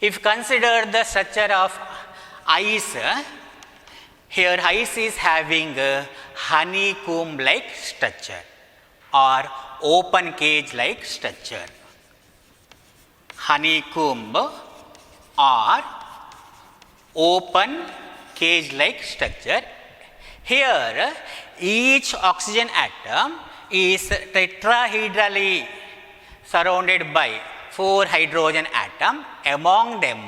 If consider the structure of ice, here ice is having a honeycomb like structure or open cage like structure. Honeycomb or open cage like structure. Here each oxygen atom is tetrahedrally surrounded by 4 hydrogen atoms. Among them,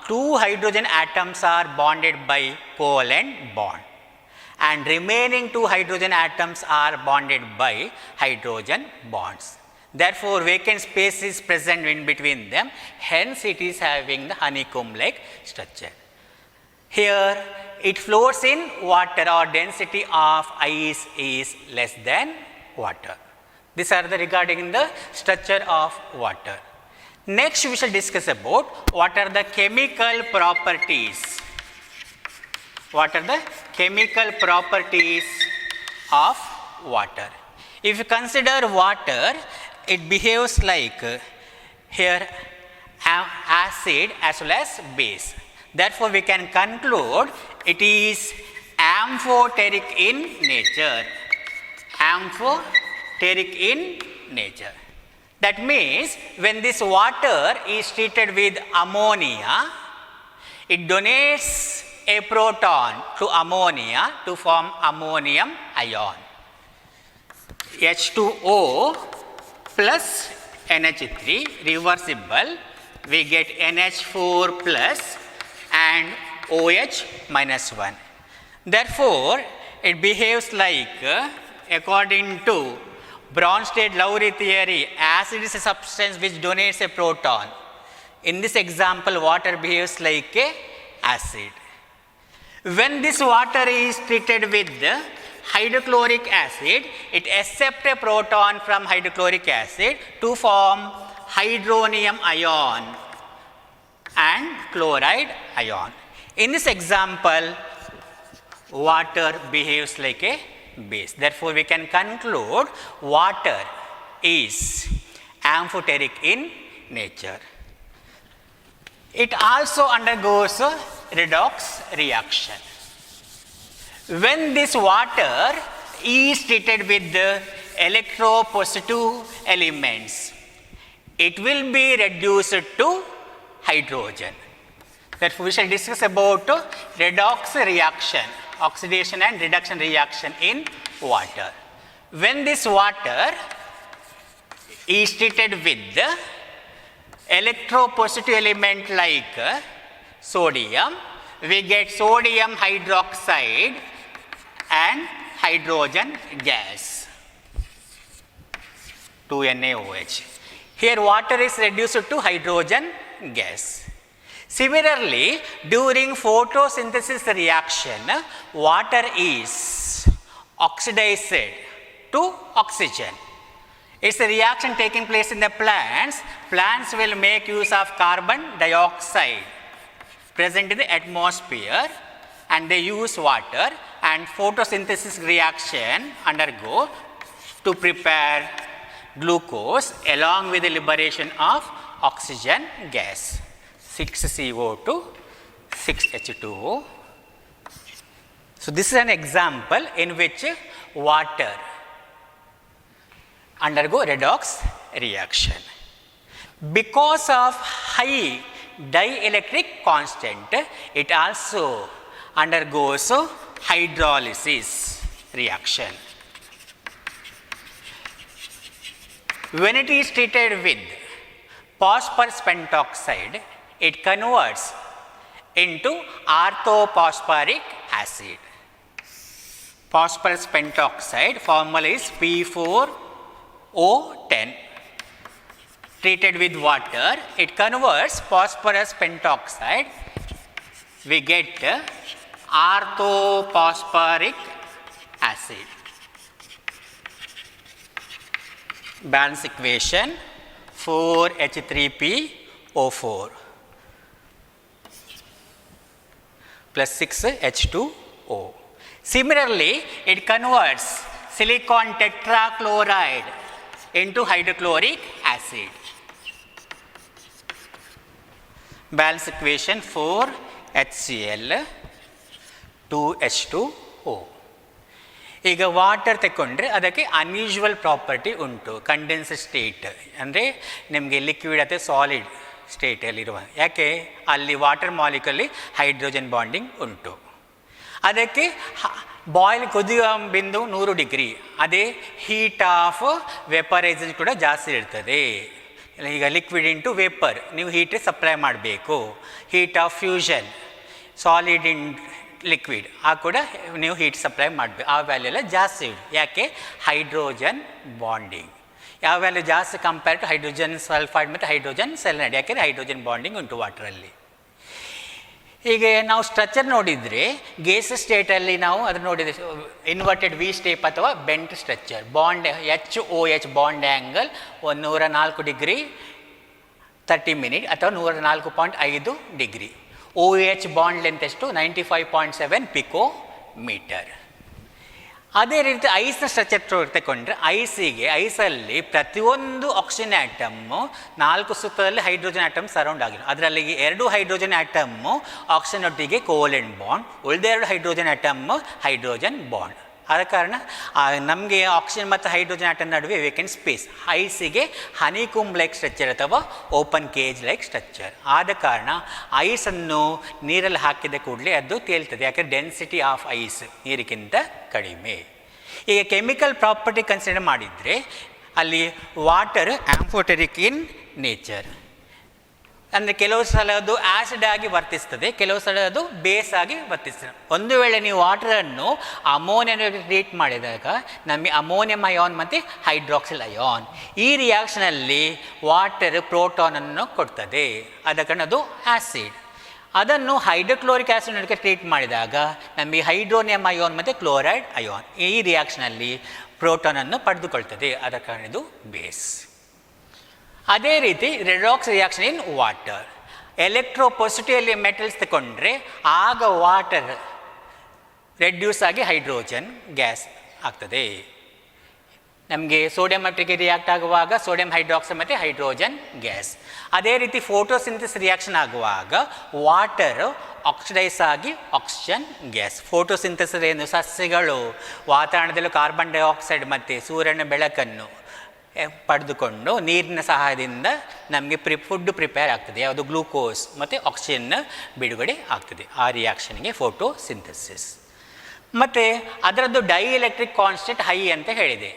2 hydrogen atoms are bonded by covalent bond, and remaining 2 hydrogen atoms are bonded by hydrogen bonds. Therefore, vacant space is present in between them, hence it is having the honeycomb-like structure. Here, it floats in water, or density of ice is less than water. These are the regarding the structure of water. Next, we shall discuss about what are the chemical properties. What are the chemical properties of water? If you consider water, it behaves like here acid as well as base. Therefore, we can conclude it is amphoteric in nature. Amphoteric in nature. That means when this water is treated with ammonia, it donates a proton to ammonia to form ammonium ion. H2O plus NH3 reversible, we get NH4 plus and OH minus 1. Therefore, it behaves like according to Bronsted-Lowry theory, acid is a substance which donates a proton. In this example, water behaves like a acid. When this water is treated with hydrochloric acid, it accepts a proton from hydrochloric acid to form hydronium ion and chloride ion. In this example, water behaves like a base. Therefore, we can conclude water is amphoteric in nature. It also undergoes a redox reaction. When this water is treated with the electropositive elements, it will be reduced to hydrogen. Therefore, we shall discuss about redox reaction, oxidation and reduction reaction in water. When this water is treated with the electropositive element like sodium, we get sodium hydroxide and hydrogen gas, 2NaOH. Here water is reduced to hydrogen gas. Similarly, during photosynthesis reaction, water is oxidized to oxygen. It's a reaction taking place in the plants. Plants will make use of carbon dioxide present in the atmosphere, and they use water, and photosynthesis reaction undergo to prepare glucose along with the liberation of oxygen gas, 6CO2, 6H2O. So, this is an example in which water undergo redox reaction. Because of high dielectric constant, it also undergoes hydrolysis reaction. When it is treated with phosphorus pentoxide, it converts into orthophosphoric acid. Phosphorus pentoxide formula is P4O10. Treated with water, it converts phosphorus pentoxide, we get orthophosphoric acid. Balance equation 4H3PO4 plus 6H2O. Similarly, it converts silicon tetrachloride into hydrochloric acid. Balance equation 4HCl 2H2O. ಈಗ water ತಗೊಂಡ್ರೆ ಅದಕ್ಕೆ unusual property ಉಂಟು. Condense state ಅಂದರೆ ನಿಮಗೆ liquid ಅಥವಾ solid ಸ್ಟೇಟಲ್ಲಿರುವ, ಯಾಕೆ ಅಲ್ಲಿ water ಮಾಲಿಕಲ್ಲಿ hydrogen bonding ಉಂಟು. ಅದಕ್ಕೆ ಬಾಯ್ಲ್ ಕುದಿಯುವ ಬಿಂದು 100 ಡಿಗ್ರಿ, ಅದೇ ಹೀಟ್ ಆಫ್ ವೆಪರೈಸೇಷನ್ ಕೂಡ ಜಾಸ್ತಿ ಇರ್ತದೆ. ಈಗ ಲಿಕ್ವಿಡ್ ಇಂಟು ವೇಪರ್ ನೀವು ಹೀಟ್ ಸಪ್ಲೈ ಮಾಡಬೇಕು. Heat of fusion solid in liquid ಆ ಕೂಡ ನೀವು ಹೀಟ್ ಸಪ್ಲೈ ಮಾಡಬೇಕು. ಆ ವ್ಯಾಲ್ಯೂ ಎಲ್ಲ ಜಾಸ್ತಿ ಇದೆ. ಯಾಕೆ? Hydrogen bonding. ಯಾವ ವ್ಯಾಲ್ಯೂ ಜಾಸ್ತಿ ಕಂಪೇರ್ ಟು ಹೈಡ್ರೋಜನ್ ಸಲ್ಫೈಡ್ ಮತ್ತು ಹೈಡ್ರೋಜನ್ ಸೆಲೆನೈಡ್. ಯಾಕೆಂದರೆ ಹೈಡ್ರೋಜನ್ ಬಾಂಡಿಂಗ್ ಉಂಟು ವಾಟರಲ್ಲಿ. ಹೀಗೆ ನಾವು ಸ್ಟ್ರಕ್ಚರ್ ನೋಡಿದರೆ ಗೇಸ್ ಸ್ಟೇಟಲ್ಲಿ ನಾವು ಅದನ್ನು ನೋಡಿದರೆ ಇನ್ವರ್ಟೆಡ್ ವಿ ಸ್ಟೇಪ್ ಅಥವಾ bent structure. Bond HOH bond angle 104 degree 30 minute ಅಥವಾ 104.5 ಡಿಗ್ರಿ. OH ಬಾಂಡ್ ಲೆಂತ್ ಎಷ್ಟು? 95.7 ಪಿಕೋ ಮೀಟರ್. ಅದೇ ರೀತಿ ಐಸ್ನ ಸ್ಟ್ರಕ್ಚರ್ ತಗೊಂಡ್ರೆ ಐಸಲ್ಲಿ ಪ್ರತಿಯೊಂದು ಆಕ್ಸಿಜನ್ ಆ್ಯಟಮ್ಮು 4 ಸುತ್ತದಲ್ಲಿ ಹೈಡ್ರೋಜನ್ ಆ್ಯಟಮ್ ಸರೌಂಡ್ ಆಗಿಲ್ಲ. ಅದರಲ್ಲಿ 2 ಹೈಡ್ರೋಜನ್ ಆ್ಯಟಮ್ಮು ಆಕ್ಸಿಜನ್ ಒಟ್ಟಿಗೆ ಕೋವೆಲೆಂಟ್ ಬಾಂಡ್, ಉಳಿದ 2 ಹೈಡ್ರೋಜನ್ ಆ್ಯಟಮ್ಮು ಹೈಡ್ರೋಜನ್ ಬಾಂಡ್. ಆದ ಕಾರಣ ನಮಗೆ ಆಕ್ಸಿಜನ್ ಮತ್ತು ಹೈಡ್ರೋಜನ್ ಆಟಮ್ ನಡುವೆ vacant space. ಐಸಿಗೆ honeycomb like structure ಅಥವಾ ಓಪನ್ ಕೇಜ್ ಲೈಕ್ ಸ್ಟ್ರಕ್ಚರ್. ಆದ ಕಾರಣ ಐಸನ್ನು ನೀರಲ್ಲಿ ಹಾಕಿದ ಕೂಡಲೇ ಅದು ತೇಲ್ತದೆ. ಯಾಕೆಂದರೆ ಡೆನ್ಸಿಟಿ ಆಫ್ ಐಸ್ ನೀರಿಗಿಂತ ಕಡಿಮೆ. ಈಗ ಕೆಮಿಕಲ್ ಪ್ರಾಪರ್ಟಿ ಕನ್ಸಿಡರ್ ಮಾಡಿದರೆ ಅಲ್ಲಿ ವಾಟರ್ ಆಂಫೋಟೆರಿಕ್ ಇನ್ ನೇಚರ್. ಅಂದರೆ ಕೆಲವು ಸಲ ಅದು ಆ್ಯಸಿಡ್ ಆಗಿ ವರ್ತಿಸ್ತದೆ, ಕೆಲವು ಸಲ ಅದು ಬೇಸ್ ಆಗಿ ವರ್ತಿಸ್ತದೆ. ಒಂದು ವೇಳೆ ನೀವು ವಾಟರನ್ನು ಅಮೋನಿಯಾ ಟ್ರೀಟ್ ಮಾಡಿದಾಗ ನಮಗೆ ಅಮೋನಿಯಂ ಅಯಾನ್ ಮತ್ತು ಹೈಡ್ರಾಕ್ಸಿಲ್ ಅಯಾನ್. ಈ ರಿಯಾಕ್ಷನಲ್ಲಿ ವಾಟರ್ ಪ್ರೋಟಾನನ್ನು ಕೊಡ್ತದೆ, ಆದ ಕಾರಣ ಅದು ಆ್ಯಸಿಡ್. ಅದನ್ನು ಹೈಡ್ರೋಕ್ಲೋರಿಕ್ ಆ್ಯಸಿಡ್ ಟ್ರೀಟ್ ಮಾಡಿದಾಗ ನಮಗೆ ಹೈಡ್ರೋನಿಯಂ ಅಯಾನ್ ಮತ್ತು ಕ್ಲೋರೈಡ್ ಅಯಾನ್. ಈ ರಿಯಾಕ್ಷನಲ್ಲಿ ಪ್ರೋಟಾನನ್ನು ಪಡೆದುಕೊಳ್ತದೆ, ಆದ ಕಾರಣ ಇದು ಬೇಸ್. ಅದೇ ರೀತಿ redox reaction in water. Electropositive metals ತಗೊಂಡ್ರೆ ಆಗ ವಾಟರ್ ರೆಡ್ಯೂಸ್ ಆಗಿ ಹೈಡ್ರೋಜನ್ ಗ್ಯಾಸ್ ಆಗ್ತದೆ. ನಮಗೆ ಸೋಡಿಯಂ ಒಟ್ಟಿಗೆ ರಿಯಾಕ್ಟ್ ಆಗುವಾಗ ಸೋಡಿಯಂ ಹೈಡ್ರಾಕ್ಸೈಡ್ ಮತ್ತು ಹೈಡ್ರೋಜನ್ ಗ್ಯಾಸ್. ಅದೇ ರೀತಿ ಫೋಟೋಸಿಂಥಸಿಸ್ ರಿಯಾಕ್ಷನ್ ಆಗುವಾಗ ವಾಟರ್ ಆಕ್ಸಿಡೈಸ್ ಆಗಿ ಆಕ್ಸಿಜನ್ ಗ್ಯಾಸ್. ಫೋಟೋಸಿಂಥಸಿಸ್ ಏನು? ಸಸ್ಯಗಳು ವಾತಾವರಣದಲ್ಲೂ ಕಾರ್ಬನ್ ಡೈಆಕ್ಸೈಡ್ ಮತ್ತು ಸೂರ್ಯನ ಬೆಳಕನ್ನು ಪಡೆದುಕೊಂಡು ನೀರಿನ ಸಹಾಯದಿಂದ ನಮಗೆ ಫುಡ್ ಪ್ರಿಪೇರ್ ಆಗ್ತದೆ. ಯಾವುದು? ಗ್ಲೂಕೋಸ್ ಮತ್ತು ಆಕ್ಸಿಜನ್ ಬಿಡುಗಡೆ ಆಗ್ತದೆ. ಆ ರಿಯಾಕ್ಷನ್ಗೆ ಫೋಟೋಸಿಂಥಸಿಸ್. ಮತ್ತು ಅದರದ್ದು ಡೈಎಲೆಕ್ಟ್ರಿಕ್ ಕಾನ್ಸ್ಟೆಂಟ್ ಹೈ ಅಂತ ಹೇಳಿದೆ.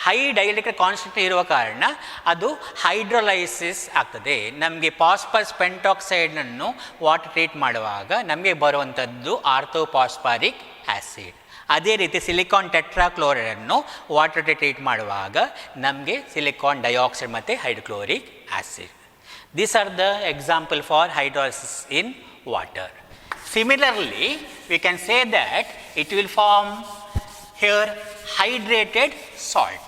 ಹೈ ಡೈಎಲೆಕ್ಟ್ರಿಕ್ ಕಾನ್ಸ್ಟೆಂಟ್ ಇರುವ ಕಾರಣ ಅದು ಹೈಡ್ರೋಲೈಸಿಸ್ ಆಗ್ತದೆ. ನಮಗೆ ಫಾಸ್ಫರಸ್ ಪೆಂಟಾಕ್ಸೈಡನ್ನು ವಾಟರ್ ಟ್ರೀಟ್ ಮಾಡುವಾಗ ನಮಗೆ ಬರುವಂಥದ್ದು ಆರ್ಥೋಫಾಸ್ಫರಿಕ್ ಆ್ಯಸಿಡ್. ಅದೇ ರೀತಿ ಸಿಲಿಕಾನ್ ಟೆಟ್ರಾಕ್ಲೋರೈಡನ್ನು ವಾಟರ್ ಟ್ರೀಟ್ ಮಾಡುವಾಗ ನಮಗೆ ಸಿಲಿಕಾನ್ ಡೈಆಕ್ಸೈಡ್ ಮತ್ತು hydrochloric acid. These are the example for hydrolysis in water. Similarly we can say that it will form here hydrated salt.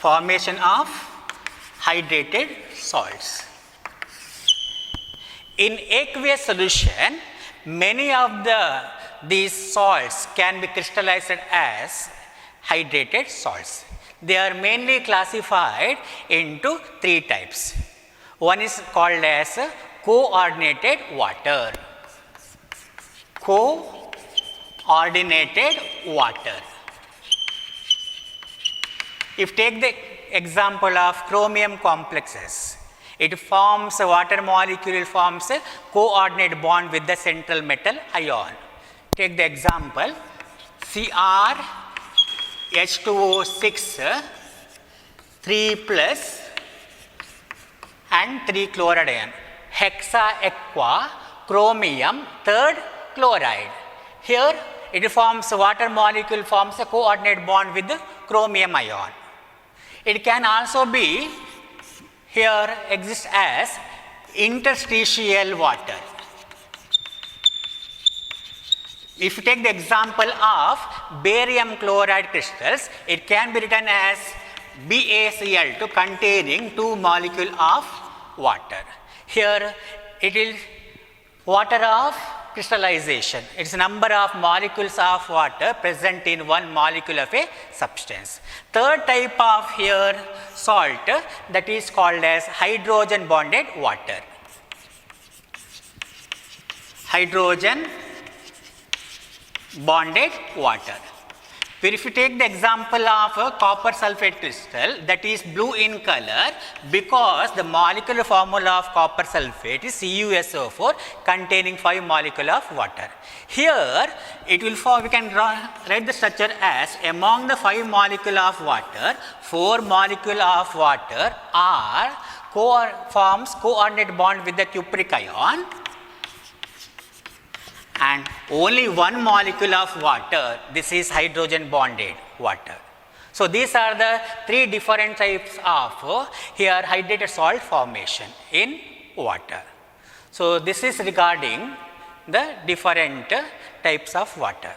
Formation of hydrated salts. In aqueous solution, many of these salts can be crystallized as hydrated salts. They are mainly classified into 3 types. One is called as coordinated water. Coordinated water. If take the example of chromium complexes, it forms a water molecule forms a coordinate bond with the central metal ion. Take the example Cr H2O6 3+ and 3 chloride ion. Hexa aqua chromium 3rd chloride. Here it forms water molecule forms a coordinate bond with the chromium ion. It can also be here exist as interstitial water. If you take the example of barium chloride crystals, it can be written as BaCl2 containing 2 molecules of water. Here it is water of crystallization. It is number of molecules of water present in one molecule of a substance. Third type of here salt, that is called as hydrogen bonded water. Hydrogen bonded water. If you take the example of a copper sulfate crystal that is blue in color because the molecular formula of copper sulfate is CuSO4 containing 5 molecule of water. Here it will form, we can write the structure as among the 5 molecule of water, 4 molecule of water are forms coordinate bond with the cupric ion and only 1 molecule of water, this is hydrogen bonded water. So, these are the 3 different types of here hydrated salt formation in water. So, this is regarding the different types of water.